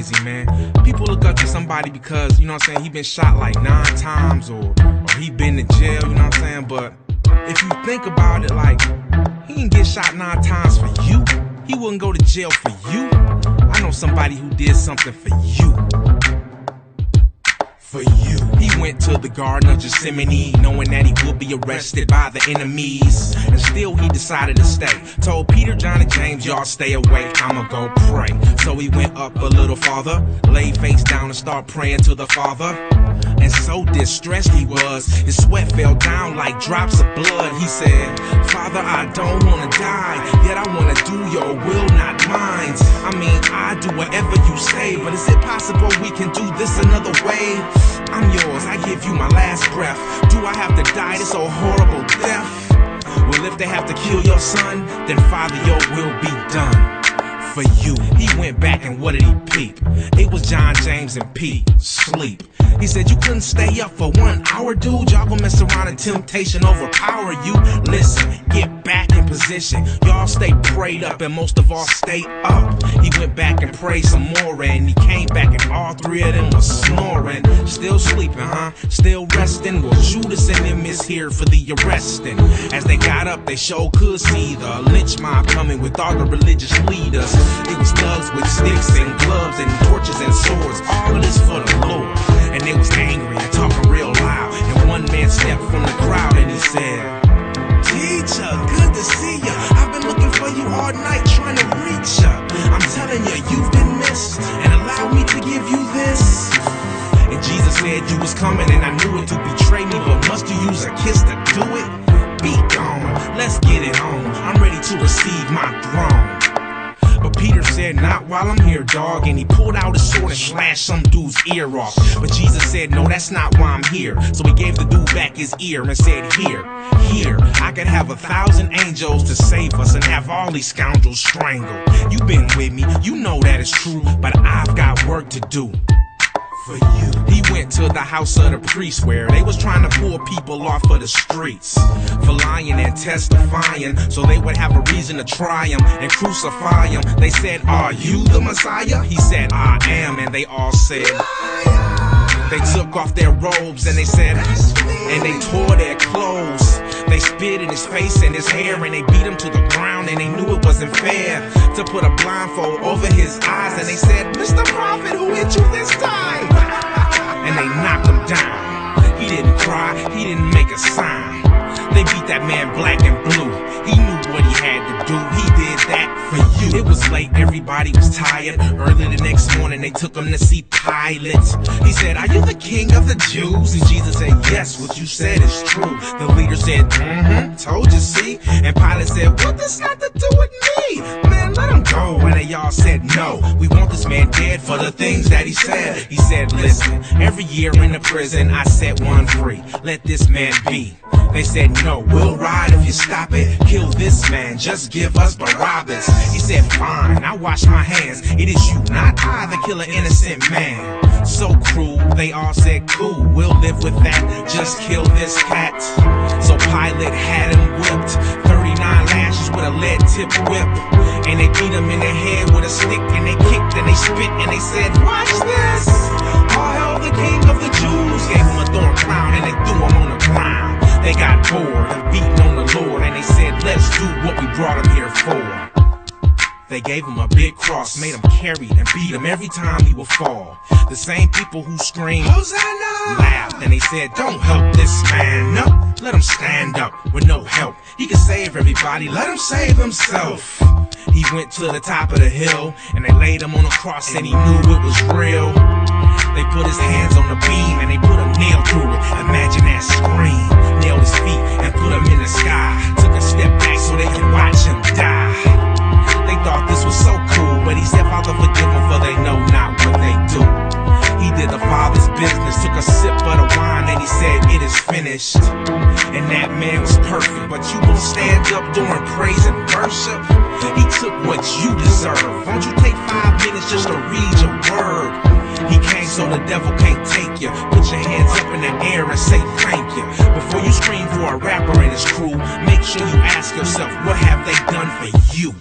crazy, man. People look up to somebody because, you know what I'm saying, he been shot like 9 times or he been to jail, you know what I'm saying? But if you think about it, like, he didn't get shot 9 times for you. He wouldn't go to jail for you. I know somebody who did something for you. For you. He went to the Garden of Gethsemane, knowing that he would be arrested by the enemies, and still he decided to stay. Told Peter, John, and James, y'all stay away, I'ma go pray. So he went up a little farther, laid face down and started praying to the Father. And so distressed he was, his sweat fell down like drops of blood. He said, Father, I don't wanna die, yet I wanna do your will, not mine. I mean, I do whatever you say, but is it possible we can do this another way? I'm yours, I give you my last breath. Do I have to die this old horrible death? Well, if they have to kill your son, then Father, your will be done. For you. He went back and what did he peep? It was John, James, and Pete. Sleep. He said, you couldn't stay up for 1 hour, dude. Y'all gonna mess around and temptation overpower you. Listen, get back in position. Y'all stay prayed up and most of all stay up. He went back and prayed some more and he came back and all 3 of them was snoring. Still sleeping, huh? Still resting? Well, Judas and them is here for the arresting. As they got up, they sure could see the lynch mob coming with all the religious leaders. It was thugs with sticks and gloves and torches and swords. All of this for the Lord. And they was angry and talking real loud. And one man stepped from the crowd and he said, Teacher, good to see ya. I've been looking for you all night trying to reach ya. I'm telling you, you've been missed. And allow me to give you this. And Jesus said you was coming and I knew it to betray me. But must you use a kiss to do it? Be gone, let's get it on. I'm ready to receive my throne. But Peter said, not while I'm here, dog. And he pulled out his sword and slashed some dude's ear off. But Jesus said, no, that's not why I'm here. So he gave the dude back his ear and said, here, I could have 1,000 angels to save us and have all these scoundrels strangled. You've been with me, you know that is true, but I've got work to do. For you. He went to the house of the priest where they was trying to pull people off of the streets for lying and testifying, so they would have a reason to try him and crucify him. They said, are you the Messiah? He said, I am, and they all said, they took off their robes and they said, and they tore their clothes. They spit in his face and his hair and they beat him to the ground and they knew it wasn't fair to put a blindfold over his eyes. And they said, Mr. Prophet, who hit you this time? And they knocked him down. He didn't cry, he didn't make a sign. They beat that man black and blue. He knew what he had to do. He did that for you. It was late, everybody was tired. Early the next morning, they took him to see Pilate. He said, are you the king of the Jews? And Jesus said, yes, what you said is true. The leader said, told you, see? And Pilate said, what this got to do with me? Man, let him go. And they all said, no, we want this man dead for the things that he said. He said, listen, every year in the prison, I set one free. Let this man be. They said, no, we'll ride if you stop it. Kill this man, just give us Barabbas. He said, fine, I wash my hands. It is you, not I, that kill an innocent man. So cruel, they all said, cool, we'll live with that. Just kill this cat. So Pilate had him whipped, 39 lashes with a lead-tipped whip. And they beat him in the head with a stick. And they kicked and they spit and they said, watch this. All hail the king of the Jews. Gave him a thorn crown and they threw him on the ground. They got bored of beating on the Lord and they said, let's do what we brought him here for. They gave him a big cross, made him carry and beat him every time he would fall. The same people who screamed, Hosanna, laughed and they said, don't help this man, no, let him stand up with no help. He can save everybody, let him save himself. He went to the top of the hill and they laid him on a cross and he knew it was real. They put his hands on the beam and they put a nail through it. Imagine that scream. Nailed his feet and put him in the sky. Took a step back so they could watch him die. They thought this was so cool, but he said, Father, forgive them for they know not what they do. He did the Father's business, took a sip of the wine and he said, it is finished. And that man was perfect, but you will stand up during praise and worship. He took what you deserve. Won't you take 5 minutes just to read your word? He came so the devil can't take you. Put your hands up in the air and say thank you. Before you scream for a rapper and his crew, make sure you ask yourself, what have they done for you?